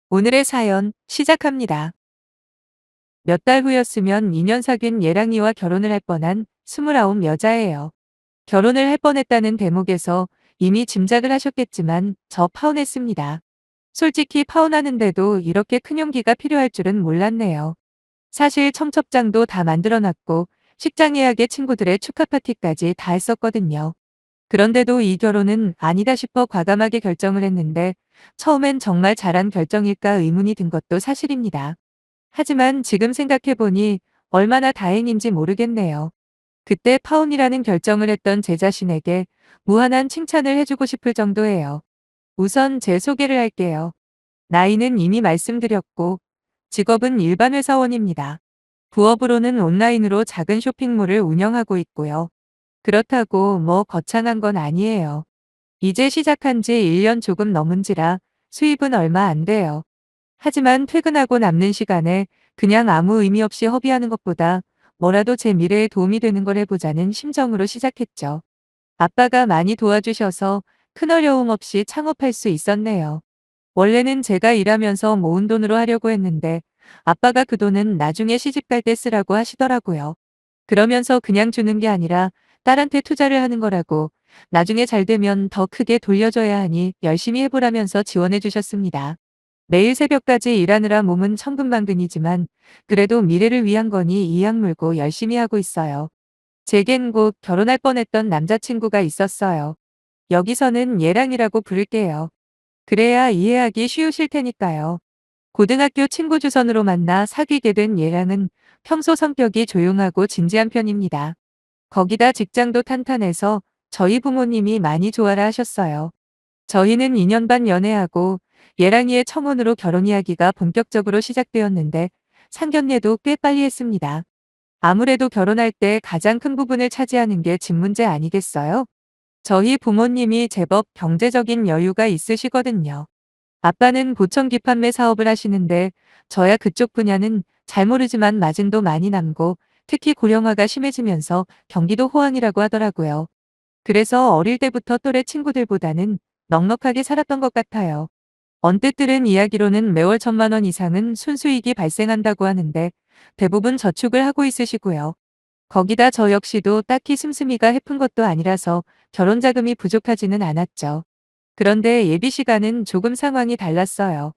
오늘의 사연 시작합니다. 몇 달 후였으면 2년 사귄 예랑이와 결혼을 할 뻔한 29 여자예요. 결혼을 할 뻔했다는 대목에서 이미 짐작을 하셨겠지만 저 파혼했습니다. 솔직히 파혼하는데도 이렇게 큰 용기가 필요할 줄은 몰랐네요. 사실 청첩장도 다 만들어놨고 식장 예약에 친구들의 축하 파티까지 다 했었거든요. 그런데도 이 결혼은 아니다 싶어 과감하게 결정을 했는데 처음엔 정말 잘한 결정일까 의문이 든 것도 사실입니다. 하지만 지금 생각해보니 얼마나 다행인지 모르겠네요. 그때 파혼이라는 결정을 했던 제 자신에게 무한한 칭찬을 해주고 싶을 정도예요. 우선 제 소개를 할게요. 나이는 이미 말씀드렸고 직업은 일반 회사원입니다. 부업으로는 온라인으로 작은 쇼핑몰을 운영하고 있고요. 그렇다고 뭐 거창한 건 아니에요. 이제 시작한 지 1년 조금 넘은지라 수입은 얼마 안 돼요. 하지만 퇴근하고 남는 시간에 그냥 아무 의미 없이 허비하는 것보다 뭐라도 제 미래에 도움이 되는 걸 해보자는 심정으로 시작했죠. 아빠가 많이 도와주셔서 큰 어려움 없이 창업할 수 있었네요. 원래는 제가 일하면서 모은 돈으로 하려고 했는데 아빠가 그 돈은 나중에 시집 갈 때 쓰라고 하시더라고요. 그러면서 그냥 주는 게 아니라 딸한테 투자를 하는 거라고 나중에 잘 되면 더 크게 돌려줘야 하니 열심히 해보라면서 지원해 주셨습니다. 매일 새벽까지 일하느라 몸은 천근만근이지만 그래도 미래를 위한 거니 이악 물고 열심히 하고 있어요. 제겐 곧 결혼할 뻔했던 남자친구가 있었어요. 여기서는 얘랑이라고 부를게요. 그래야 이해하기 쉬우실 테니까요. 고등학교 친구 주선으로 만나 사귀게 된 얘랑은 평소 성격이 조용하고 진지한 편입니다. 거기다 직장도 탄탄해서 저희 부모님이 많이 좋아라 하셨어요. 저희는 2년 반 연애하고 예랑이의 청혼으로 결혼 이야기가 본격적으로 시작되었는데 상견례도 꽤 빨리 했습니다. 아무래도 결혼할 때 가장 큰 부분을 차지하는 게 집 문제 아니겠어요? 저희 부모님이 제법 경제적인 여유가 있으시거든요. 아빠는 보청기 판매 사업을 하시는데 저야 그쪽 분야는 잘 모르지만 마진도 많이 남고 특히 고령화가 심해지면서 경기도 호황이라고 하더라고요. 그래서 어릴 때부터 또래 친구들보다는 넉넉하게 살았던 것 같아요. 언뜻 들은 이야기로는 매월 1,000만 원 이상은 순수익이 발생한다고 하는데 대부분 저축을 하고 있으시고요. 거기다 저 역시도 딱히 씀씀이가 해픈 것도 아니라서 결혼 자금이 부족하지는 않았죠. 그런데 예비 시간은 조금 상황이 달랐어요.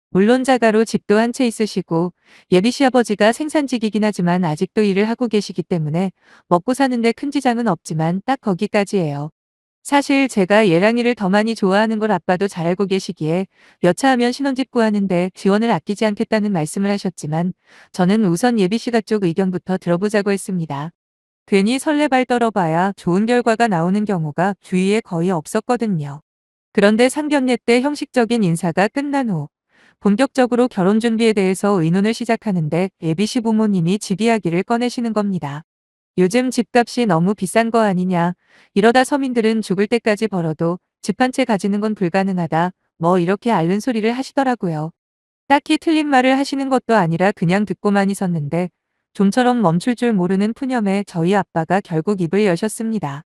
물론 자가로 집도 한 채 있으시고 예비 시아버지가 생산직이긴 하지만 아직도 일을 하고 계시기 때문에 먹고 사는데 큰 지장은 없지만 딱 거기까지예요. 사실 제가 예랑이를 더 많이 좋아하는 걸 아빠도 잘 알고 계시기에 여차하면 신혼집 구하는데 지원을 아끼지 않겠다는 말씀을 하셨지만 저는 우선 예비씨가 쪽 의견부터 들어보자고 했습니다. 괜히 설레발 떨어봐야 좋은 결과가 나오는 경우가 주위에 거의 없었거든요. 그런데 상견례 때 형식적인 인사가 끝난 후 본격적으로 결혼 준비에 대해서 의논을 시작하는데 예비씨 부모님이 집 이야기를 꺼내시는 겁니다. 요즘 집값이 너무 비싼 거 아니냐. 이러다 서민들은 죽을 때까지 벌어도 집 한 채 가지는 건 불가능하다. 뭐 이렇게 앓는 소리를 하시더라고요. 딱히 틀린 말을 하시는 것도 아니라 그냥 듣고만 있었는데 좀처럼 멈출 줄 모르는 푸념에 저희 아빠가 결국 입을 여셨습니다.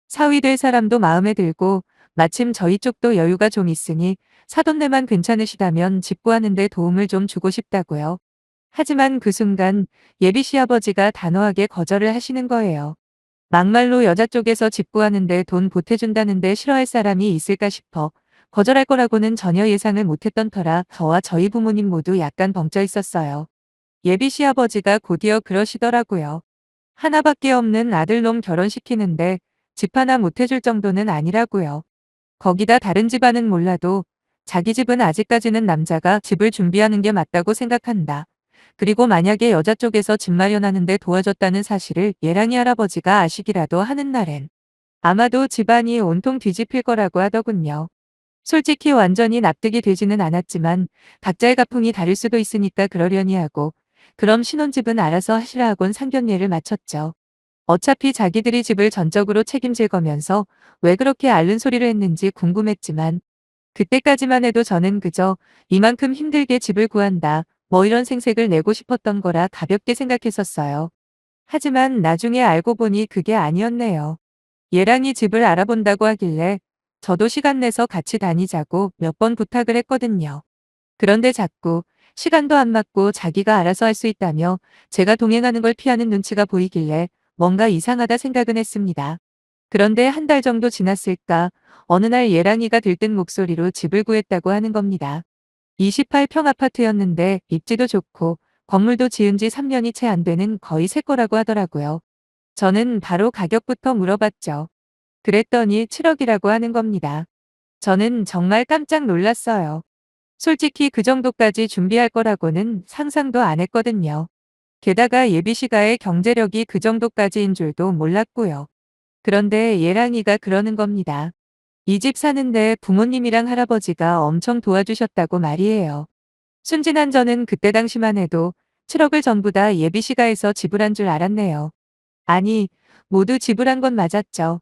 사위 될 사람도 마음에 들고 마침 저희 쪽도 여유가 좀 있으니 사돈네만 괜찮으시다면 집 구하는데 도움을 좀 주고 싶다고요. 하지만 그 순간 예비 시아버지가 단호하게 거절을 하시는 거예요. 막말로 여자 쪽에서 집 구하는데 돈 보태준다는데 싫어할 사람이 있을까 싶어 거절할 거라고는 전혀 예상을 못했던 터라 저와 저희 부모님 모두 약간 벙쪄 있었어요. 예비 시아버지가 곧이어 그러시더라고요. 하나밖에 없는 아들놈 결혼시키는데 집 하나 못해줄 정도는 아니라고요. 거기다 다른 집안은 몰라도 자기 집은 아직까지는 남자가 집을 준비하는 게 맞다고 생각한다. 그리고 만약에 여자 쪽에서 집 마련하는데 도와줬다는 사실을 예랑이 할아버지가 아시기라도 하는 날엔 아마도 집안이 온통 뒤집힐 거라고 하더군요. 솔직히 완전히 납득이 되지는 않았지만 각자의 가풍이 다를 수도 있으니까 그러려니 하고 그럼 신혼집은 알아서 하시라 하곤 상견례를 마쳤죠. 어차피 자기들이 집을 전적으로 책임질 거면서 왜 그렇게 앓는 소리를 했는지 궁금했지만 그때까지만 해도 저는 그저 이만큼 힘들게 집을 구한다 뭐 이런 생색을 내고 싶었던 거라 가볍게 생각했었어요. 하지만 나중에 알고 보니 그게 아니었네요. 얘랑이 집을 알아본다고 하길래 저도 시간 내서 같이 다니자고 몇 번 부탁을 했거든요. 그런데 자꾸 시간도 안 맞고 자기가 알아서 할 수 있다며 제가 동행하는 걸 피하는 눈치가 보이길래 뭔가 이상하다 생각은 했습니다. 그런데 한 달 정도 지났을까 어느 날 예랑이가 들뜬 목소리로 집을 구했다고 하는 겁니다. 28평 아파트였는데 입지도 좋고 건물도 지은 지 3년이 채 안 되는 거의 새 거라고 하더라고요. 저는 바로 가격부터 물어봤죠. 그랬더니 7억이라고 하는 겁니다. 저는 정말 깜짝 놀랐어요. 솔직히 그 정도까지 준비할 거라고는 상상도 안 했거든요. 게다가 예비 시가의 경제력이 그 정도까지인 줄도 몰랐고요. 그런데 예랑이가 그러는 겁니다. 이 집 사는데 부모님이랑 할아버지가 엄청 도와주셨다고 말이에요. 순진한 저는 그때 당시만 해도 7억을 전부 다 예비 시가에서 지불한 줄 알았네요. 아니, 모두 지불한 건 맞았죠.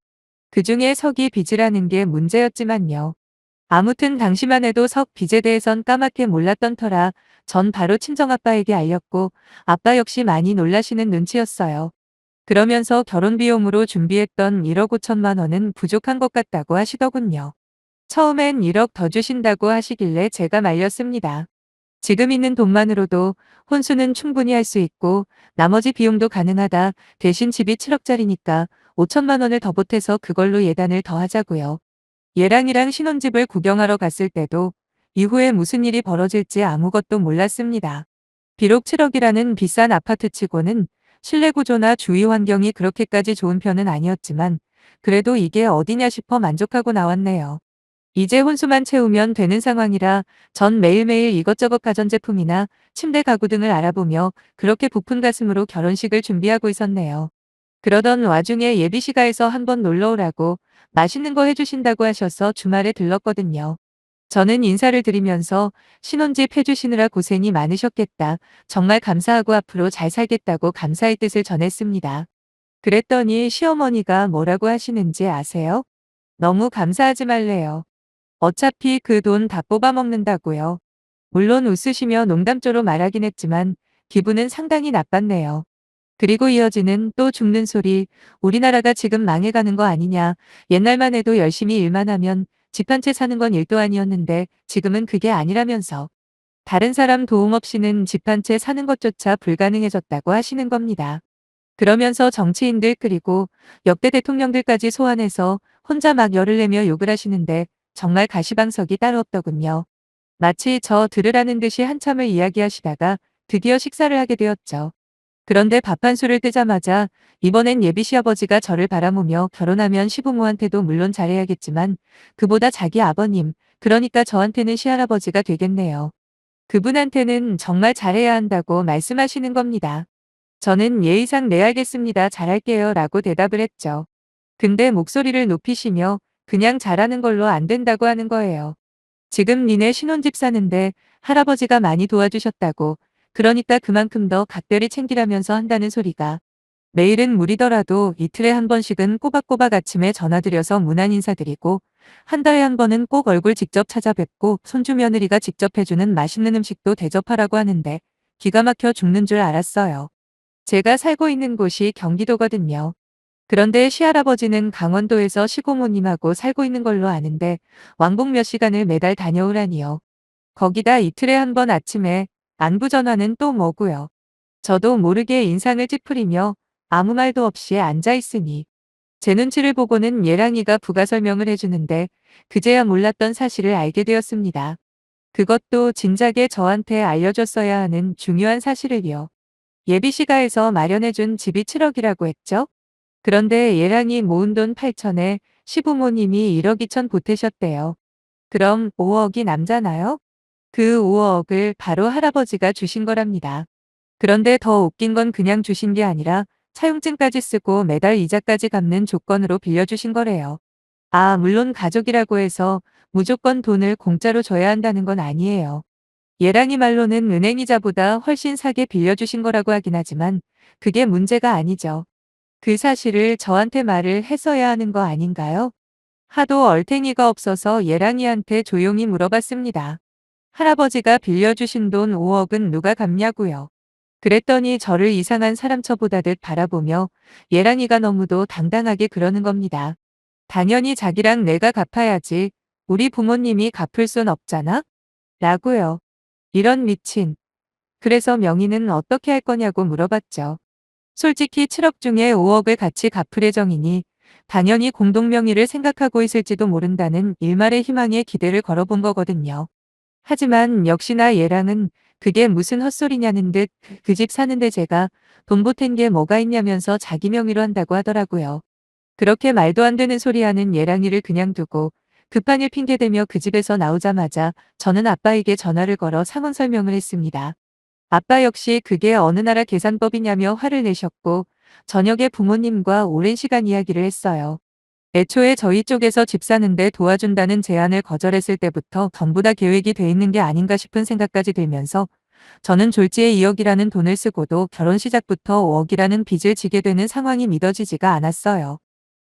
그중에 석이 빚이라는 게 문제였지만요. 아무튼 당시만 해도 석 빚에 대해선 까맣게 몰랐던 터라 전 바로 친정아빠에게 알렸고 아빠 역시 많이 놀라시는 눈치였어요. 그러면서 결혼 비용으로 준비했던 1억 5천만 원은 부족한 것 같다고 하시더군요. 처음엔 1억 더 주신다고 하시길래 제가 말렸습니다. 지금 있는 돈만으로도 혼수는 충분히 할 수 있고 나머지 비용도 가능하다. 대신 집이 7억짜리니까 5천만 원을 더 보태서 그걸로 예단을 더 하자고요. 얘랑이랑 신혼집을 구경하러 갔을 때도 이후에 무슨 일이 벌어질지 아무것도 몰랐습니다. 비록 7억이라는 비싼 아파트치고는 실내 구조나 주위 환경이 그렇게까지 좋은 편은 아니었지만 그래도 이게 어디냐 싶어 만족하고 나왔네요. 이제 혼수만 채우면 되는 상황이라 전 매일매일 이것저것 가전제품이나 침대 가구 등을 알아보며 그렇게 부푼 가슴으로 결혼식을 준비하고 있었네요. 그러던 와중에 예비시가에서 한번 놀러 오라고 맛있는 거 해주신다고 하셔서 주말에 들렀거든요. 저는 인사를 드리면서 신혼집 해주시느라 고생이 많으셨겠다. 정말 감사하고 앞으로 잘 살겠다고 감사의 뜻을 전했습니다. 그랬더니 시어머니가 뭐라고 하시는지 아세요? 너무 감사하지 말래요. 어차피 그 돈 다 뽑아먹는다고요. 물론 웃으시며 농담조로 말하긴 했지만 기분은 상당히 나빴네요. 그리고 이어지는 또 죽는 소리, 우리나라가 지금 망해가는 거 아니냐. 옛날만 해도 열심히 일만 하면 집 한 채 사는 건 일도 아니었는데 지금은 그게 아니라면서 다른 사람 도움 없이는 집 한 채 사는 것조차 불가능해졌다고 하시는 겁니다. 그러면서 정치인들 그리고 역대 대통령들까지 소환해서 혼자 막 열을 내며 욕을 하시는데 정말 가시방석이 따로 없더군요. 마치 저 들으라는 듯이 한참을 이야기하시다가 드디어 식사를 하게 되었죠. 그런데 밥 한 술을 뜨자마자 이번엔 예비 시아버지가 저를 바라보며 결혼하면 시부모한테도 물론 잘해야겠지만 그보다 자기 아버님, 그러니까 저한테는 시할아버지가 되겠네요. 그분한테는 정말 잘해야 한다고 말씀하시는 겁니다. 저는 예의상 네 알겠습니다. 잘할게요 라고 대답을 했죠. 근데 목소리를 높이시며 그냥 잘하는 걸로 안 된다고 하는 거예요. 지금 니네 신혼집 사는데 할아버지가 많이 도와주셨다고 그러니까 그만큼 더 각별히 챙기라면서 한다는 소리가 매일은 무리더라도 이틀에 한 번씩은 꼬박꼬박 아침에 전화드려서 문안 인사드리고 한 달에 한 번은 꼭 얼굴 직접 찾아뵙고 손주 며느리가 직접 해주는 맛있는 음식도 대접하라고 하는데 기가 막혀 죽는 줄 알았어요. 제가 살고 있는 곳이 경기도거든요. 그런데 시할아버지는 강원도에서 시고모님하고 살고 있는 걸로 아는데 왕복 몇 시간을 매달 다녀오라니요. 거기다 이틀에 한 번 아침에 안부 전화는 또 뭐고요. 저도 모르게 인상을 찌푸리며 아무 말도 없이 앉아 있으니 제 눈치를 보고는 예랑이가 부가 설명을 해주는데 그제야 몰랐던 사실을 알게 되었습니다. 그것도 진작에 저한테 알려줬어야 하는 중요한 사실을요. 예비시가에서 마련해준 집이 7억이라고 했죠? 그런데 예랑이 모은 돈 8천에 시부모님이 1억 2천 보태셨대요. 그럼 5억이 남잖아요? 그 5억을 바로 할아버지가 주신 거랍니다. 그런데 더 웃긴 건 그냥 주신 게 아니라 차용증까지 쓰고 매달 이자까지 갚는 조건으로 빌려주신 거래요. 아, 물론 가족이라고 해서 무조건 돈을 공짜로 줘야 한다는 건 아니에요. 예랑이 말로는 은행이자보다 훨씬 싸게 빌려주신 거라고 하긴 하지만 그게 문제가 아니죠. 그 사실을 저한테 말을 했어야 하는 거 아닌가요? 하도 얼탱이가 없어서 예랑이한테 조용히 물어봤습니다. 할아버지가 빌려주신 돈 5억은 누가 갚냐고요. 그랬더니 저를 이상한 사람 쳐보다듯 바라보며 예랑이가 너무도 당당하게 그러는 겁니다. 당연히 자기랑 내가 갚아야지. 우리 부모님이 갚을 순 없잖아? 라고요. 이런 미친. 그래서 명의는 어떻게 할 거냐고 물어봤죠. 솔직히 7억 중에 5억을 같이 갚을 예정이니 당연히 공동명의를 생각하고 있을지도 모른다는 일말의 희망에 기대를 걸어본 거거든요. 하지만 역시나 얘랑은 그게 무슨 헛소리냐는 듯 그 집 사는데 제가 돈 보탠 게 뭐가 있냐면서 자기 명의로 한다고 하더라고요. 그렇게 말도 안 되는 소리 하는 얘랑이를 그냥 두고 급한 일 핑계대며 그 집에서 나오자마자 저는 아빠에게 전화를 걸어 상황 설명을 했습니다. 아빠 역시 그게 어느 나라 계산법이냐며 화를 내셨고 저녁에 부모님과 오랜 시간 이야기를 했어요. 애초에 저희 쪽에서 집 사는데 도와준다는 제안을 거절했을 때부터 전부 다 계획이 돼 있는 게 아닌가 싶은 생각까지 들면서 저는 졸지에 2억이라는 돈을 쓰고도 결혼 시작부터 5억이라는 빚을 지게 되는 상황이 믿어지지가 않았어요.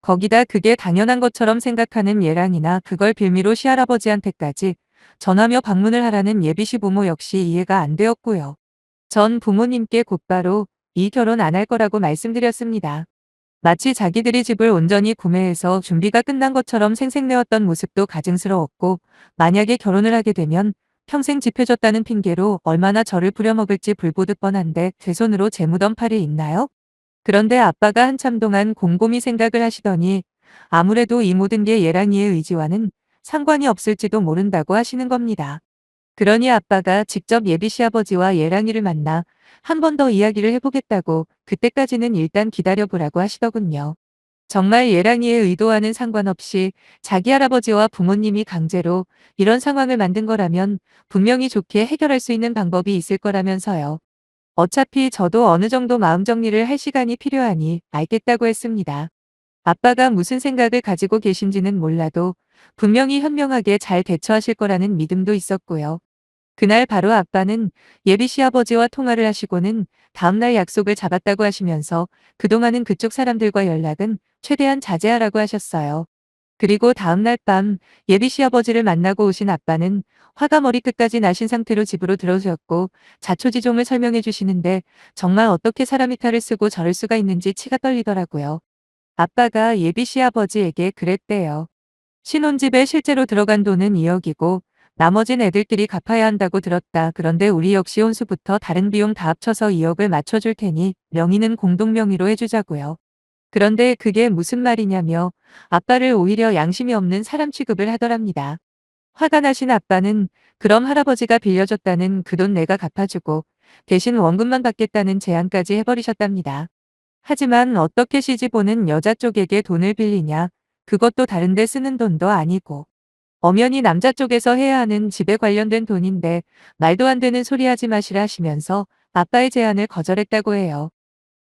거기다 그게 당연한 것처럼 생각하는 얘랑이나 그걸 빌미로 시할아버지한테까지 전화며 방문을 하라는 예비 시부모 역시 이해가 안 되었고요. 전 부모님께 곧바로 이 결혼 안 할 거라고 말씀드렸습니다. 마치 자기들이 집을 온전히 구매해서 준비가 끝난 것처럼 생색내었던 모습도 가증스러웠고 만약에 결혼을 하게 되면 평생 집 해줬다는 핑계로 얼마나 저를 부려먹을지 불보듯 뻔한데 제 손으로 제 무덤 팔이 있나요? 그런데 아빠가 한참 동안 곰곰이 생각을 하시더니 아무래도 이 모든 게 예랑이의 의지와는 상관이 없을지도 모른다고 하시는 겁니다. 그러니 아빠가 직접 예비 시아버지와 예랑이를 만나 한 번 더 이야기를 해보겠다고 그때까지는 일단 기다려보라고 하시더군요. 정말 예랑이의 의도와는 상관없이 자기 할아버지와 부모님이 강제로 이런 상황을 만든 거라면 분명히 좋게 해결할 수 있는 방법이 있을 거라면서요. 어차피 저도 어느 정도 마음 정리를 할 시간이 필요하니 알겠다고 했습니다. 아빠가 무슨 생각을 가지고 계신지는 몰라도 분명히 현명하게 잘 대처하실 거라는 믿음도 있었고요. 그날 바로 아빠는 예비 시아버지와 통화를 하시고는 다음날 약속을 잡았다고 하시면서 그동안은 그쪽 사람들과 연락은 최대한 자제하라고 하셨어요. 그리고 다음날 밤 예비 시아버지를 만나고 오신 아빠는 화가 머리끝까지 나신 상태로 집으로 들어오셨고 자초지종을 설명해 주시는데 정말 어떻게 사람이 칼을 쓰고 저럴 수가 있는지 치가 떨리더라고요. 아빠가 예비 시아버지에게 그랬대요. 신혼집에 실제로 들어간 돈은 2억이고 나머진 애들끼리 갚아야 한다고 들었다. 그런데 우리 역시 혼수부터 다른 비용 다 합쳐서 2억을 맞춰줄 테니 명의는 공동명의로 해주자고요. 그런데 그게 무슨 말이냐며 아빠를 오히려 양심이 없는 사람 취급을 하더랍니다. 화가 나신 아빠는 그럼 할아버지가 빌려줬다는 그 돈 내가 갚아주고 대신 원금만 받겠다는 제안까지 해버리셨답니다. 하지만 어떻게 시집 오는 여자 쪽에게 돈을 빌리냐? 그것도 다른데 쓰는 돈도 아니고. 엄연히 남자 쪽에서 해야 하는 집에 관련된 돈인데 말도 안 되는 소리 하지 마시라 하시면서 아빠의 제안을 거절했다고 해요.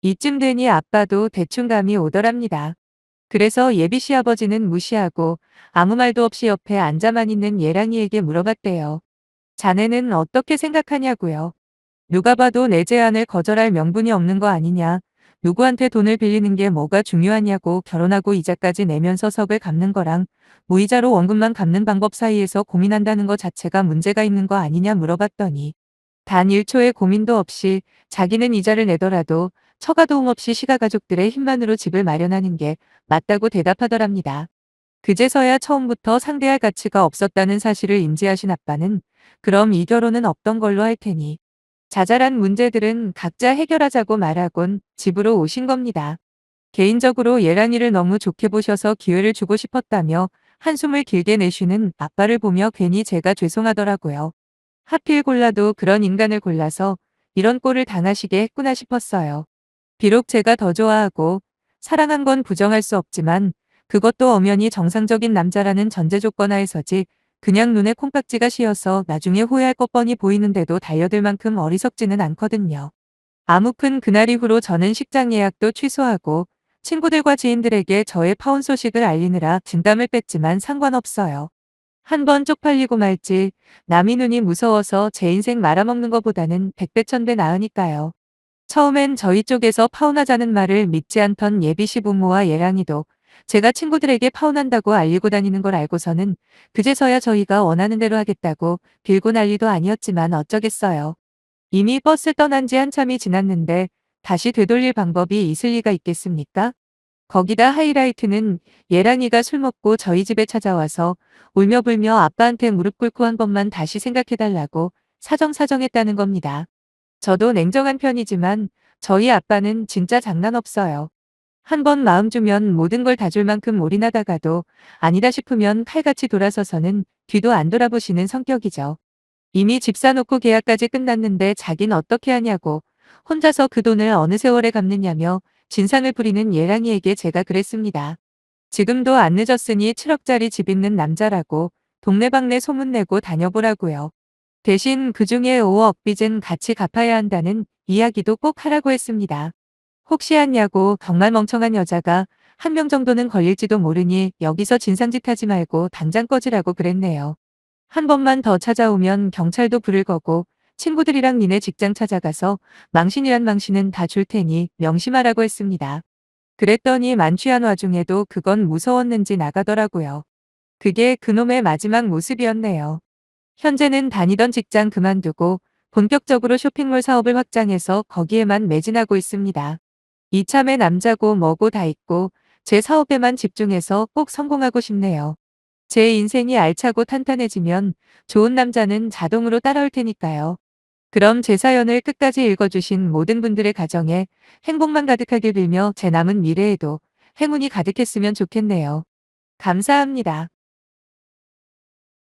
이쯤 되니 아빠도 대충 감이 오더랍니다. 그래서 예비 시아버지는 무시하고 아무 말도 없이 옆에 앉아만 있는 예랑이에게 물어봤대요. 자네는 어떻게 생각하냐고요. 누가 봐도 내 제안을 거절할 명분이 없는 거 아니냐. 누구한테 돈을 빌리는 게 뭐가 중요하냐고. 결혼하고 이자까지 내면서 석을 갚는 거랑 무이자로 원금만 갚는 방법 사이에서 고민한다는 거 자체가 문제가 있는 거 아니냐 물어봤더니 단 1초의 고민도 없이 자기는 이자를 내더라도 처가 도움 없이 시가 가족들의 힘만으로 집을 마련하는 게 맞다고 대답하더랍니다. 그제서야 처음부터 상대할 가치가 없었다는 사실을 인지하신 아빠는 그럼 이 결혼은 없던 걸로 할 테니 자잘한 문제들은 각자 해결하자고 말하곤 집으로 오신 겁니다. 개인적으로 예란이를 너무 좋게 보셔서 기회를 주고 싶었다며 한숨을 길게 내쉬는 아빠를 보며 괜히 제가 죄송하더라고요. 하필 골라도 그런 인간을 골라서 이런 꼴을 당하시게 했구나 싶었어요. 비록 제가 더 좋아하고 사랑한 건 부정할 수 없지만 그것도 엄연히 정상적인 남자라는 전제 조건 하에서지 그냥 눈에 콩깍지가 씌어서 나중에 후회할 것 뻔히 보이는데도 달려들 만큼 어리석지는 않거든요. 아무튼 그날 이후로 저는 식장 예약도 취소하고 친구들과 지인들에게 저의 파혼 소식을 알리느라 진땀을 뺐지만 상관없어요. 한번 쪽팔리고 말지 남이 눈이 무서워서 제 인생 말아먹는 것보다는 백배천배 나으니까요. 처음엔 저희 쪽에서 파혼하자는 말을 믿지 않던 예비 시부모와 예랑이도 제가 친구들에게 파혼한다고 알리고 다니는 걸 알고서는 그제서야 저희가 원하는 대로 하겠다고 빌고 난리도 아니었지만 어쩌겠어요. 이미 버스 떠난 지 한참이 지났는데 다시 되돌릴 방법이 있을 리가 있겠습니까? 거기다 하이라이트는 예랑이가 술 먹고 저희 집에 찾아와서 울며불며 아빠한테 무릎 꿇고 한 번만 다시 생각해달라고 사정사정했다는 겁니다. 저도 냉정한 편이지만 저희 아빠는 진짜 장난 없어요. 한 번 마음 주면 모든 걸 다 줄 만큼 올인하다가도 아니다 싶으면 칼같이 돌아서서는 뒤도 안 돌아보시는 성격이죠. 이미 집 사놓고 계약까지 끝났는데 자긴 어떻게 하냐고 혼자서 그 돈을 어느 세월에 갚느냐며 진상을 부리는 예랑이에게 제가 그랬습니다. 지금도 안 늦었으니 7억짜리 집 있는 남자라고 동네방네 소문내고 다녀보라고요. 대신 그중에 5억 빚은 같이 갚아야 한다는 이야기도 꼭 하라고 했습니다. 혹시 하냐고 정말 멍청한 여자가 한 명 정도는 걸릴지도 모르니 여기서 진상짓 하지 말고 당장 꺼지라고 그랬네요. 한 번만 더 찾아오면 경찰도 부를 거고 친구들이랑 니네 직장 찾아가서 망신이란 망신은 다 줄 테니 명심하라고 했습니다. 그랬더니 만취한 와중에도 그건 무서웠는지 나가더라고요. 그게 그놈의 마지막 모습이었네요. 현재는 다니던 직장 그만두고 본격적으로 쇼핑몰 사업을 확장해서 거기에만 매진하고 있습니다. 이참에 남자고 뭐고 다 있고 제 사업에만 집중해서 꼭 성공하고 싶네요. 제 인생이 알차고 탄탄해지면 좋은 남자는 자동으로 따라올 테니까요. 그럼 제 사연을 끝까지 읽어주신 모든 분들의 가정에 행복만 가득하길 빌며 제 남은 미래에도 행운이 가득했으면 좋겠네요. 감사합니다.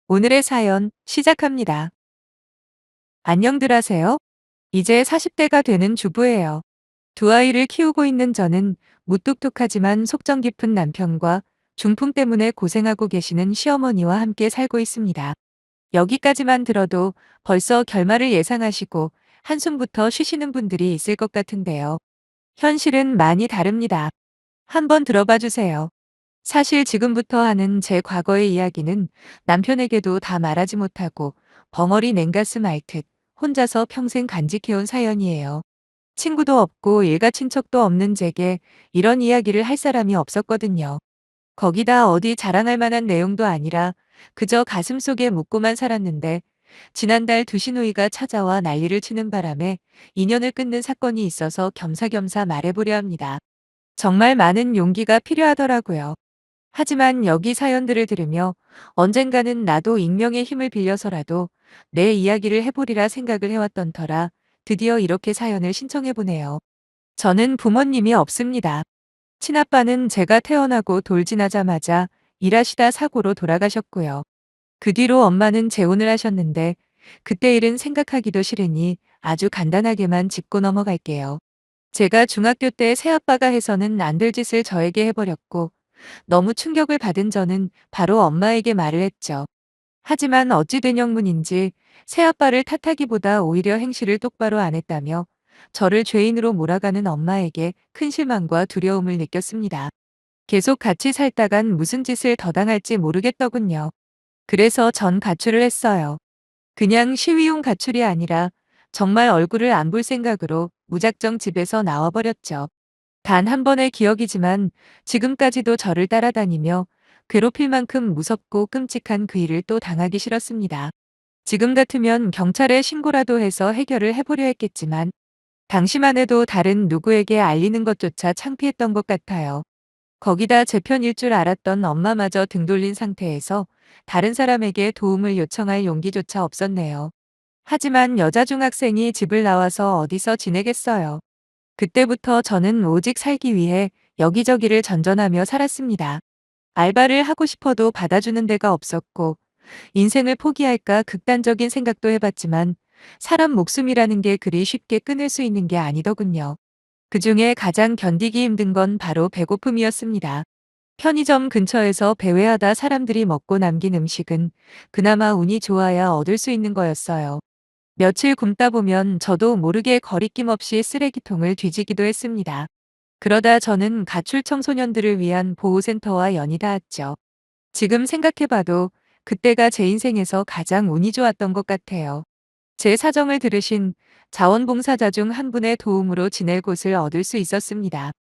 오늘의 사연 시작합니다. 안녕들 하세요. 이제 40대가 되는 주부예요. 두 아이를 키우고 있는 저는 무뚝뚝하지만 속정 깊은 남편과 중풍 때문에 고생하고 계시는 시어머니와 함께 살고 있습니다. 여기까지만 들어도 벌써 결말을 예상하시고 한숨부터 쉬시는 분들이 있을 것 같은데요. 현실은 많이 다릅니다. 한번 들어봐 주세요. 사실 지금부터 하는 제 과거의 이야기는 남편에게도 다 말하지 못하고 벙어리 냉가슴 앓듯 혼자서 평생 간직해온 사연이에요. 친구도 없고 일가 친척도 없는 제게 이런 이야기를 할 사람이 없었거든요. 거기다 어디 자랑할 만한 내용도 아니라 그저 가슴속에 묻고만 살았는데 지난달 두 시누이가 찾아와 난리를 치는 바람에 인연을 끊는 사건이 있어서 겸사겸사 말해보려 합니다. 정말 많은 용기가 필요하더라고요. 하지만 여기 사연들을 들으며 언젠가는 나도 익명의 힘을 빌려서라도 내 이야기를 해보리라 생각을 해왔던 터라 드디어 이렇게 사연을 신청해보네요. 저는 부모님이 없습니다. 친아빠는 제가 태어나고 돌진하자마자 일하시다 사고로 돌아가셨고요. 그 뒤로 엄마는 재혼을 하셨는데 그때 일은 생각하기도 싫으니 아주 간단하게만 짚고 넘어갈게요. 제가 중학교 때 새아빠가 해서는 안 될 짓을 저에게 해버렸고 너무 충격을 받은 저는 바로 엄마에게 말을 했죠. 하지만 어찌 된 영문인지 새아빠를 탓하기보다 오히려 행실을 똑바로 안 했다며 저를 죄인으로 몰아가는 엄마에게 큰 실망과 두려움을 느꼈습니다. 계속 같이 살다간 무슨 짓을 더 당할지 모르겠더군요. 그래서 전 가출을 했어요. 그냥 시위용 가출이 아니라 정말 얼굴을 안 볼 생각으로 무작정 집에서 나와버렸죠. 단 한 번의 기억이지만 지금까지도 저를 따라다니며 괴롭힐 만큼 무섭고 끔찍한 그 일을 또 당하기 싫었습니다. 지금 같으면 경찰에 신고라도 해서 해결을 해보려 했겠지만 당시만 해도 다른 누구에게 알리는 것조차 창피했던 것 같아요. 거기다 제 편일 줄 알았던 엄마마저 등 돌린 상태에서 다른 사람에게 도움을 요청할 용기조차 없었네요. 하지만 여자 중학생이 집을 나와서 어디서 지내겠어요. 그때부터 저는 오직 살기 위해 여기저기를 전전하며 살았습니다. 알바를 하고 싶어도 받아주는 데가 없었고 인생을 포기할까 극단적인 생각도 해봤지만 사람 목숨이라는 게 그리 쉽게 끊을 수 있는 게 아니더군요. 그중에 가장 견디기 힘든 건 바로 배고픔이었습니다. 편의점 근처에서 배회하다 사람들이 먹고 남긴 음식은 그나마 운이 좋아야 얻을 수 있는 거였어요. 며칠 굶다 보면 저도 모르게 거리낌 없이 쓰레기통을 뒤지기도 했습니다. 그러다 저는 가출 청소년들을 위한 보호센터와 연이 닿았죠. 지금 생각해봐도 그때가 제 인생에서 가장 운이 좋았던 것 같아요. 제 사정을 들으신 자원봉사자 중 한 분의 도움으로 지낼 곳을 얻을 수 있었습니다.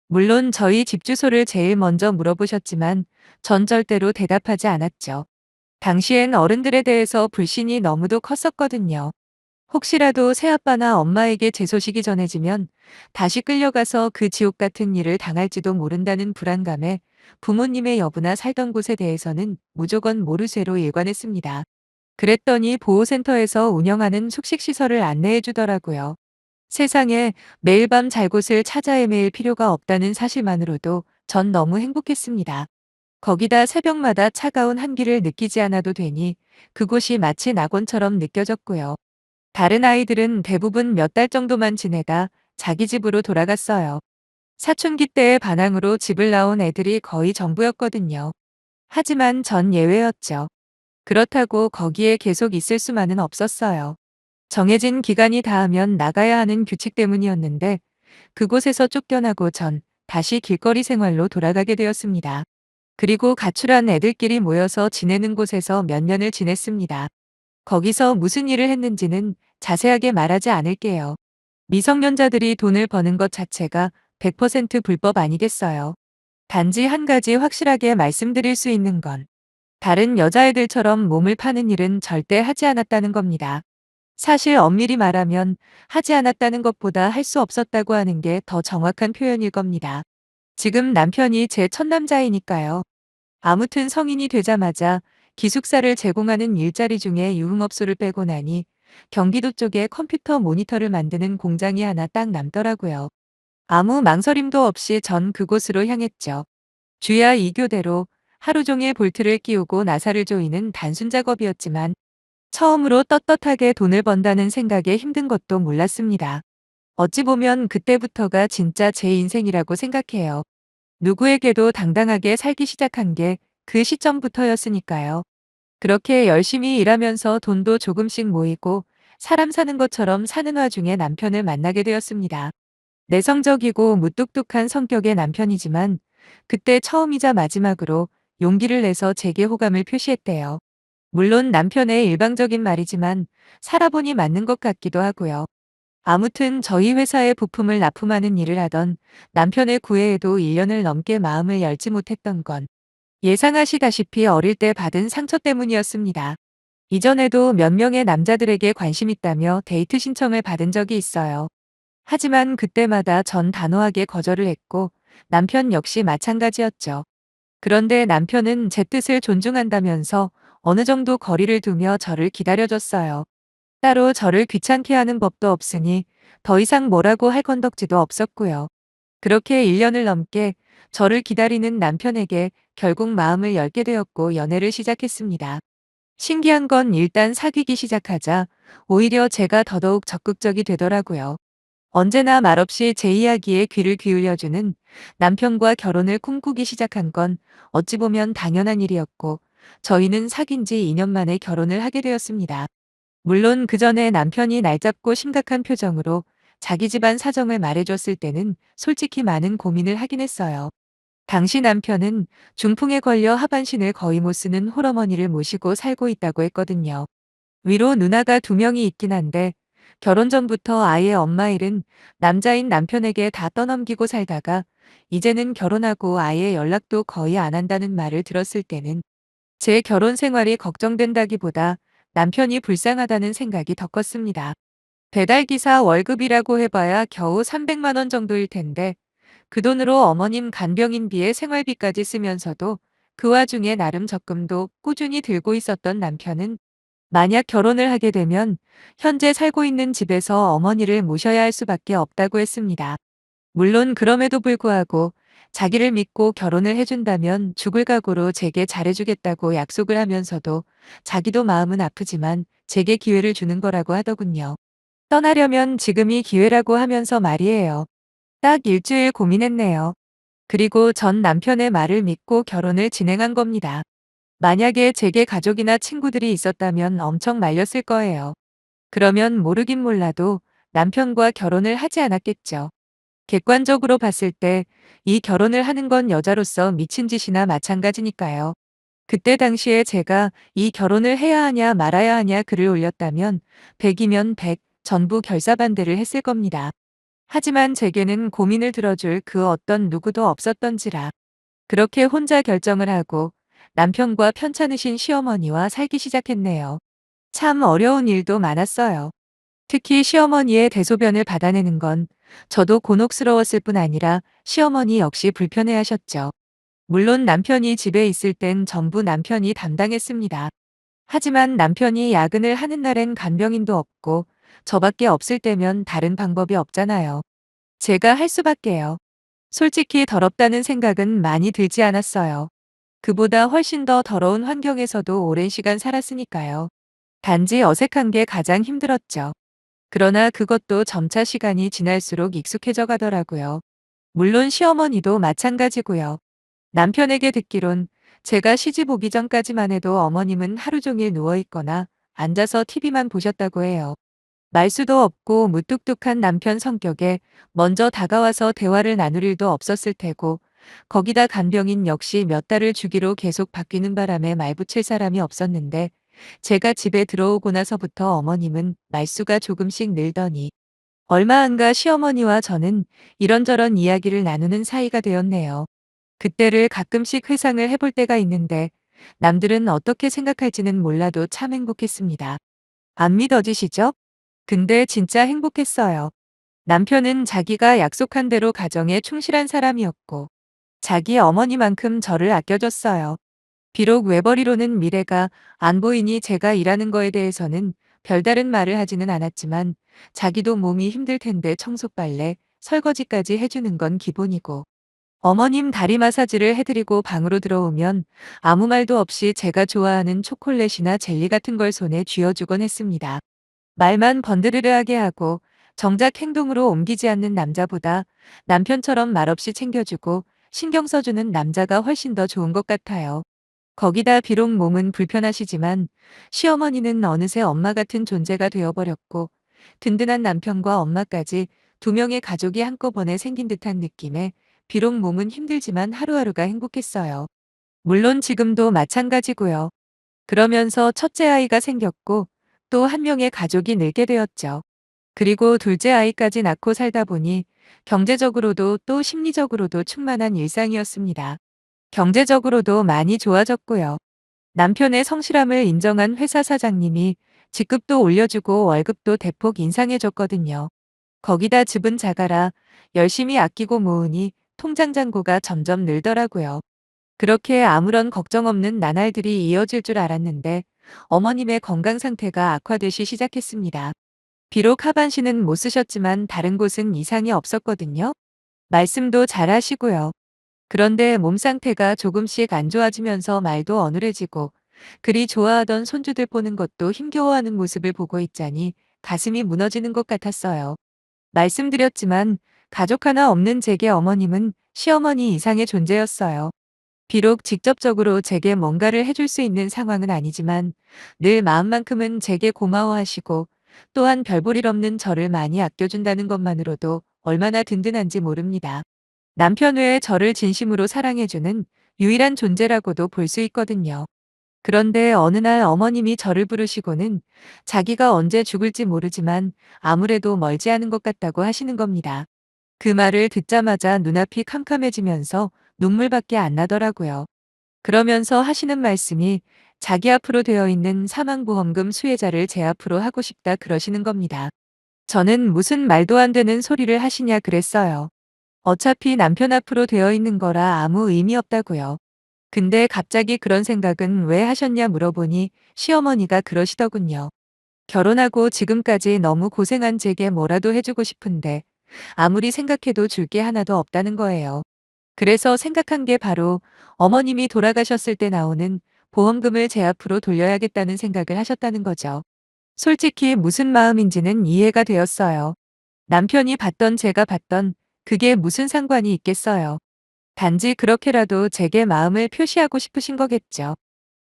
물론 저희 집 주소를 제일 먼저 물어보셨지만 전 절대로 대답하지 않았죠. 당시엔 어른들에 대해서 불신이 너무도 컸었거든요. 혹시라도 새아빠나 엄마에게 제 소식이 전해지면 다시 끌려가서 그 지옥 같은 일을 당할지도 모른다는 불안감에 부모님의 여부나 살던 곳에 대해서는 무조건 모르쇠로 일관했습니다. 그랬더니 보호센터에서 운영하는 숙식시설을 안내해 주더라고요. 세상에 매일 밤 잘 곳을 찾아 헤매일 필요가 없다는 사실만으로도 전 너무 행복했습니다. 거기다 새벽마다 차가운 한기를 느끼지 않아도 되니 그곳이 마치 낙원처럼 느껴졌고요. 다른 아이들은 대부분 몇 달 정도만 지내다 자기 집으로 돌아갔어요. 사춘기 때의 반항으로 집을 나온 애들이 거의 전부였거든요. 하지만 전 예외였죠. 그렇다고 거기에 계속 있을 수만은 없었어요. 정해진 기간이 닿으면 나가야 하는 규칙 때문이었는데 그곳에서 쫓겨나고 전 다시 길거리 생활로 돌아가게 되었습니다. 그리고 가출한 애들끼리 모여서 지내는 곳에서 몇 년을 지냈습니다. 거기서 무슨 일을 했는지는 자세하게 말하지 않을게요. 미성년자들이 돈을 버는 것 자체가 100% 불법 아니겠어요. 단지 한 가지 확실하게 말씀드릴 수 있는 건 다른 여자애들처럼 몸을 파는 일은 절대 하지 않았다는 겁니다. 사실 엄밀히 말하면 하지 않았다는 것보다 할 수 없었다고 하는 게 더 정확한 표현일 겁니다. 지금 남편이 제 첫남자이니까요. 아무튼 성인이 되자마자 기숙사를 제공하는 일자리 중에 유흥업소를 빼고 나니 경기도 쪽에 컴퓨터 모니터를 만드는 공장이 하나 딱 남더라고요. 아무 망설임도 없이 전 그곳으로 향했죠. 주야 2교대로 하루 종일 볼트를 끼우고 나사를 조이는 단순 작업이었지만 처음으로 떳떳하게 돈을 번다는 생각에 힘든 것도 몰랐습니다. 어찌 보면 그때부터가 진짜 제 인생이라고 생각해요. 누구에게도 당당하게 살기 시작한 게 그 시점부터였으니까요. 그렇게 열심히 일하면서 돈도 조금씩 모이고 사람 사는 것처럼 사는 와중에 남편을 만나게 되었습니다. 내성적이고 무뚝뚝한 성격의 남편이지만 그때 처음이자 마지막으로 용기를 내서 제게 호감을 표시했대요. 물론 남편의 일방적인 말이지만 살아보니 맞는 것 같기도 하고요. 아무튼 저희 회사에 부품을 납품하는 일을 하던 남편의 구애에도 1년을 넘게 마음을 열지 못했던 건 예상하시다시피 어릴 때 받은 상처 때문이었습니다. 이전에도 몇 명의 남자들에게 관심 있다며 데이트 신청을 받은 적이 있어요. 하지만 그때마다 전 단호하게 거절을 했고 남편 역시 마찬가지였죠. 그런데 남편은 제 뜻을 존중한다면서 어느 정도 거리를 두며 저를 기다려줬어요. 따로 저를 귀찮게 하는 법도 없으니 더 이상 뭐라고 할 건덕지도 없었고요. 그렇게 1년을 넘게 저를 기다리는 남편에게 결국 마음을 열게 되었고 연애를 시작했습니다. 신기한 건 일단 사귀기 시작하자 오히려 제가 더더욱 적극적이 되더라고요. 언제나 말없이 제 이야기에 귀를 기울여주는 남편과 결혼을 꿈꾸기 시작한 건 어찌 보면 당연한 일이었고 저희는 사귄 지 2년 만에 결혼을 하게 되었습니다. 물론 그 전에 남편이 날 잡고 심각한 표정으로 자기 집안 사정을 말해줬을 때는 솔직히 많은 고민을 하긴 했어요. 당시 남편은 중풍에 걸려 하반신을 거의 못 쓰는 홀어머니를 모시고 살고 있다고 했거든요. 위로 누나가 2명이 있긴 한데 결혼 전부터 아이의 엄마 일은 남자인 남편에게 다 떠넘기고 살다가 이제는 결혼하고 아이의 연락도 거의 안 한다는 말을 들었을 때는 제 결혼 생활이 걱정된다기보다 남편이 불쌍하다는 생각이 더 컸습니다. 배달기사 월급이라고 해봐야 겨우 300만 원 정도일 텐데 그 돈으로 어머님 간병인비에 생활비까지 쓰면서도 그 와중에 나름 적금도 꾸준히 들고 있었던 남편은 만약 결혼을 하게 되면 현재 살고 있는 집에서 어머니를 모셔야 할 수밖에 없다고 했습니다. 물론 그럼에도 불구하고 자기를 믿고 결혼을 해준다면 죽을 각오로 제게 잘해주겠다고 약속을 하면서도 자기도 마음은 아프지만 제게 기회를 주는 거라고 하더군요. 떠나려면 지금이 기회라고 하면서 말이에요. 딱 일주일 고민했네요. 그리고 전 남편의 말을 믿고 결혼을 진행한 겁니다. 만약에 제게 가족이나 친구들이 있었다면 엄청 말렸을 거예요. 그러면 모르긴 몰라도 남편과 결혼을 하지 않았겠죠. 객관적으로 봤을 때 이 결혼을 하는 건 여자로서 미친 짓이나 마찬가지니까요. 그때 당시에 제가 이 결혼을 해야 하냐 말아야 하냐 글을 올렸다면 100이면 100 전부 결사반대를 했을 겁니다. 하지만 제게는 고민을 들어줄 그 어떤 누구도 없었던지라 그렇게 혼자 결정을 하고 남편과 편찮으신 시어머니와 살기 시작했네요. 참 어려운 일도 많았어요. 특히 시어머니의 대소변을 받아내는 건 저도 곤혹스러웠을 뿐 아니라 시어머니 역시 불편해하셨죠. 물론 남편이 집에 있을 땐 전부 남편이 담당했습니다. 하지만 남편이 야근을 하는 날엔 간병인도 없고 저밖에 없을 때면 다른 방법이 없잖아요. 제가 할 수밖에요. 솔직히 더럽다는 생각은 많이 들지 않았어요. 그보다 훨씬 더 더러운 환경에서도 오랜 시간 살았으니까요. 단지 어색한 게 가장 힘들었죠. 그러나 그것도 점차 시간이 지날수록 익숙해져 가더라고요. 물론 시어머니도 마찬가지고요. 남편에게 듣기론 제가 시집 오기 전까지만 해도 어머님은 하루 종일 누워 있거나 앉아서 TV만 보셨다고 해요. 말수도 없고 무뚝뚝한 남편 성격에 먼저 다가와서 대화를 나눌 일도 없었을 테고, 거기다 간병인 역시 몇 달을 주기로 계속 바뀌는 바람에 말 붙일 사람이 없었는데, 제가 집에 들어오고 나서부터 어머님은 말수가 조금씩 늘더니 얼마 안가 시어머니와 저는 이런저런 이야기를 나누는 사이가 되었네요. 그때를 가끔씩 회상을 해볼 때가 있는데 남들은 어떻게 생각할지는 몰라도 참 행복했습니다. 안 믿어지시죠? 근데 진짜 행복했어요. 남편은 자기가 약속한 대로 가정에 충실한 사람이었고 자기 어머니만큼 저를 아껴줬어요. 비록 외벌이로는 미래가 안 보이니 제가 일하는 거에 대해서는 별다른 말을 하지는 않았지만 자기도 몸이 힘들 텐데 청소 빨래, 설거지까지 해주는 건 기본이고, 어머님 다리 마사지를 해드리고 방으로 들어오면 아무 말도 없이 제가 좋아하는 초콜릿이나 젤리 같은 걸 손에 쥐어주곤 했습니다. 말만 번드르르하게 하고 정작 행동으로 옮기지 않는 남자보다 남편처럼 말없이 챙겨주고 신경 써주는 남자가 훨씬 더 좋은 것 같아요. 거기다 비록 몸은 불편하시지만 시어머니는 어느새 엄마 같은 존재가 되어버렸고, 든든한 남편과 엄마까지 두 명의 가족이 한꺼번에 생긴 듯한 느낌에 비록 몸은 힘들지만 하루하루가 행복했어요. 물론 지금도 마찬가지고요. 그러면서 첫째 아이가 생겼고 또 한 명의 가족이 늘게 되었죠. 그리고 둘째 아이까지 낳고 살다 보니 경제적으로도 또 심리적으로도 충만한 일상이었습니다. 경제적으로도 많이 좋아졌고요. 남편의 성실함을 인정한 회사 사장님이 직급도 올려주고 월급도 대폭 인상해줬거든요. 거기다 집은 작아라 열심히 아끼고 모으니 통장 잔고가 점점 늘더라고요. 그렇게 아무런 걱정 없는 나날들이 이어질 줄 알았는데 어머님의 건강 상태가 악화되시 시작했습니다. 비록 하반신은 못 쓰셨지만 다른 곳은 이상이 없었거든요. 말씀도 잘 하시고요. 그런데 몸 상태가 조금씩 안 좋아지면서 말도 어눌해지고, 그리 좋아하던 손주들 보는 것도 힘겨워하는 모습을 보고 있자니 가슴이 무너지는 것 같았어요. 말씀드렸지만 가족 하나 없는 제게 어머님은 시어머니 이상의 존재였어요. 비록 직접적으로 제게 뭔가를 해줄 수 있는 상황은 아니지만 늘 마음만큼은 제게 고마워하시고, 또한 별볼일 없는 저를 많이 아껴준다는 것만으로도 얼마나 든든한지 모릅니다. 남편 외에 저를 진심으로 사랑해주는 유일한 존재라고도 볼 수 있거든요. 그런데 어느 날 어머님이 저를 부르시고는 자기가 언제 죽을지 모르지만 아무래도 멀지 않은 것 같다고 하시는 겁니다. 그 말을 듣자마자 눈앞이 캄캄해지면서 눈물밖에 안 나더라고요. 그러면서 하시는 말씀이 자기 앞으로 되어 있는 사망보험금 수혜자를 제 앞으로 하고 싶다 그러시는 겁니다. 저는 무슨 말도 안 되는 소리를 하시냐 그랬어요. 어차피 남편 앞으로 되어 있는 거라 아무 의미 없다고요. 근데 갑자기 그런 생각은 왜 하셨냐 물어보니 시어머니가 그러시더군요. 결혼하고 지금까지 너무 고생한 제게 뭐라도 해주고 싶은데 아무리 생각해도 줄 게 하나도 없다는 거예요. 그래서 생각한 게 바로 어머님이 돌아가셨을 때 나오는 보험금을 제 앞으로 돌려야겠다는 생각을 하셨다는 거죠. 솔직히 무슨 마음인지는 이해가 되었어요. 남편이 받던 제가 받던 그게 무슨 상관이 있겠어요. 단지 그렇게라도 제게 마음을 표시하고 싶으신 거겠죠.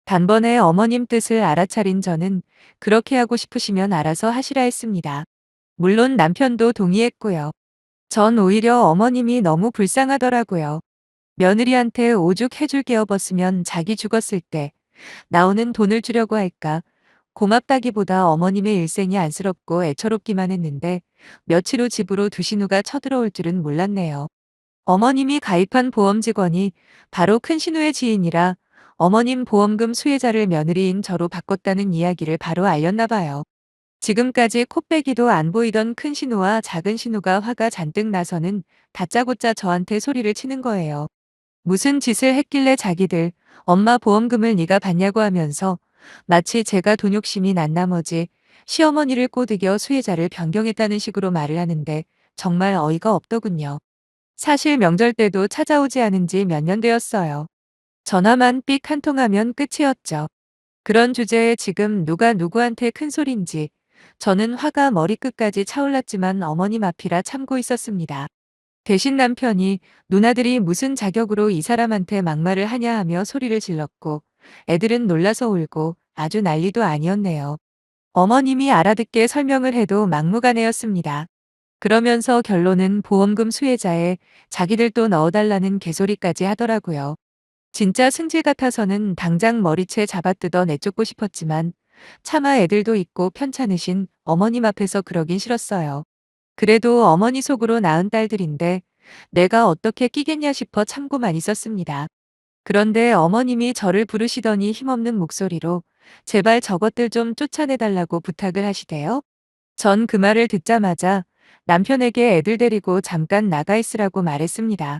단번에 어머님 뜻을 알아차린 저는 그렇게 하고 싶으시면 알아서 하시라 했습니다. 물론 남편도 동의했고요. 전 오히려 어머님이 너무 불쌍하더라고요. 며느리한테 오죽 해줄 게 없었으면 자기 죽었을 때 나오는 돈을 주려고 할까. 고맙다기보다 어머님의 일생이 안쓰럽고 애처롭기만 했는데 며칠 후 집으로 두신우가 쳐들어올 줄은 몰랐네요. 어머님이 가입한 보험 직원이 바로 큰신우의 지인이라 어머님 보험금 수혜자를 며느리인 저로 바꿨다는 이야기를 바로 알렸나 봐요. 지금까지 코빼기도 안 보이던 큰신우와 작은신우가 화가 잔뜩 나서는 다짜고짜 저한테 소리를 치는 거예요. 무슨 짓을 했길래 자기들 엄마 보험금을 네가 받냐고 하면서 마치 제가 돈 욕심이 난 나머지 시어머니를 꼬드겨 수혜자를 변경했다는 식으로 말을 하는데 정말 어이가 없더군요. 사실 명절 때도 찾아오지 않은 지 몇 년 되었어요. 전화만 삑 한 통하면 끝이었죠. 그런 주제에 지금 누가 누구한테 큰 소린지 저는 화가 머리끝까지 차올랐지만 어머님 앞이라 참고 있었습니다. 대신 남편이 누나들이 무슨 자격으로 이 사람한테 막말을 하냐 하며 소리를 질렀고 애들은 놀라서 울고 아주 난리도 아니었네요. 어머님이 알아듣게 설명을 해도 막무가내였습니다. 그러면서 결론은 보험금 수혜자에 자기들도 넣어달라는 개소리까지 하더라고요. 진짜 승질 같아서는 당장 머리채 잡아뜯어 내쫓고 싶었지만 차마 애들도 있고 편찮으신 어머님 앞에서 그러긴 싫었어요. 그래도 어머니 속으로 낳은 딸들인데 내가 어떻게 끼겠냐 싶어 참고만 있었습니다. 그런데 어머님이 저를 부르시더니 힘없는 목소리로 제발 저것들 좀 쫓아내달라고 부탁을 하시대요. 전 그 말을 듣자마자 남편에게 애들 데리고 잠깐 나가 있으라고 말했습니다.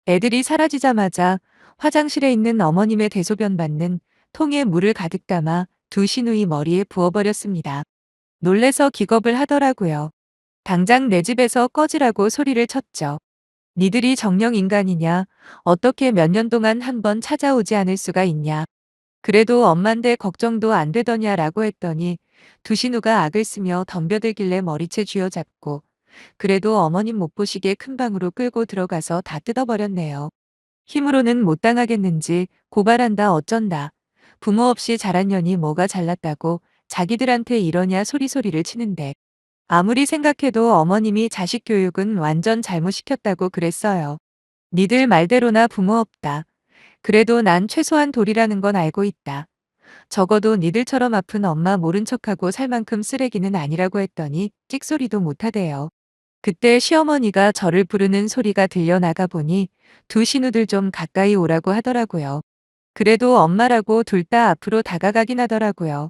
애들이 사라지자마자 화장실에 있는 어머님의 대소변 받는 통에 물을 가득 담아 두 시누이 머리에 부어버렸습니다. 놀래서 기겁을 하더라고요. 당장 내 집에서 꺼지라고 소리를 쳤죠. 니들이 정령 인간이냐? 어떻게 몇 년 동안 한 번 찾아오지 않을 수가 있냐? 그래도 엄만데 걱정도 안 되더냐라고 했더니 두 신우가 악을 쓰며 덤벼들길래 머리채 쥐어잡고 그래도 어머님 못 보시게 큰 방으로 끌고 들어가서 다 뜯어버렸네요. 힘으로는 못 당하겠는지 고발한다 어쩐다. 부모 없이 자란 년이 뭐가 잘났다고 자기들한테 이러냐 소리소리를 치는데 아무리 생각해도 어머님이 자식 교육은 완전 잘못시켰다고 그랬어요. 니들 말대로나 부모 없다. 그래도 난 최소한 돌이라는 건 알고 있다. 적어도 니들처럼 아픈 엄마 모른 척하고 살 만큼 쓰레기는 아니라고 했더니 찍소리도 못하대요. 그때 시어머니가 저를 부르는 소리가 들려 나가 보니 두 신우들 좀 가까이 오라고 하더라고요. 그래도 엄마라고 둘 다 앞으로 다가가긴 하더라고요.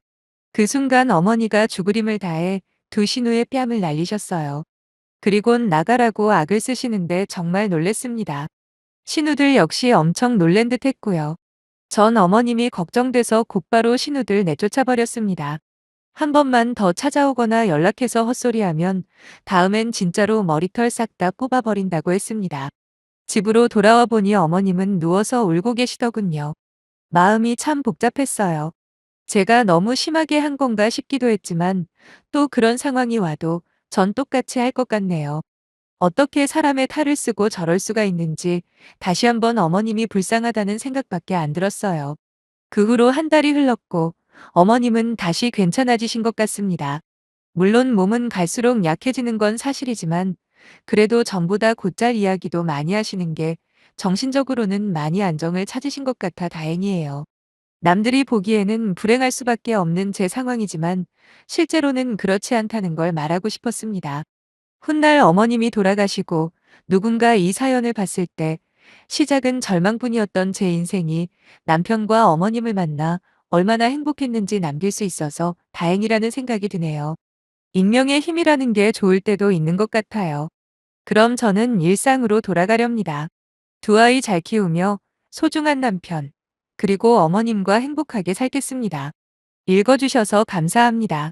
그 순간 어머니가 죽으림을 다해 두 신우의 뺨을 날리셨어요. 그리곤 나가라고 악을 쓰시는데 정말 놀랬습니다. 신우들 역시 엄청 놀란 듯 했고요. 전 어머님이 걱정돼서 곧바로 신우들 내쫓아 버렸습니다. 한 번만 더 찾아오거나 연락해서 헛소리하면 다음엔 진짜로 머리털 싹 다 뽑아버린다고 했습니다. 집으로 돌아와 보니 어머님은 누워서 울고 계시더군요. 마음이 참 복잡했어요. 제가 너무 심하게 한 건가 싶기도 했지만 또 그런 상황이 와도 전 똑같이 할 것 같네요. 어떻게 사람의 탈을 쓰고 저럴 수가 있는지 다시 한번 어머님이 불쌍하다는 생각밖에 안 들었어요. 그 후로 한 달이 흘렀고 어머님은 다시 괜찮아지신 것 같습니다. 물론 몸은 갈수록 약해지는 건 사실이지만 그래도 전보다 곧잘 이야기도 많이 하시는 게 정신적으로는 많이 안정을 찾으신 것 같아 다행이에요. 남들이 보기에는 불행할 수밖에 없는 제 상황이지만 실제로는 그렇지 않다는 걸 말하고 싶었습니다. 훗날 어머님이 돌아가시고 누군가 이 사연을 봤을 때 시작은 절망뿐이었던 제 인생이 남편과 어머님을 만나 얼마나 행복했는지 남길 수 있어서 다행이라는 생각이 드네요. 익명의 힘이라는 게 좋을 때도 있는 것 같아요. 그럼 저는 일상으로 돌아가렵니다. 두 아이 잘 키우며 소중한 남편, 그리고 어머님과 행복하게 살겠습니다. 읽어주셔서 감사합니다.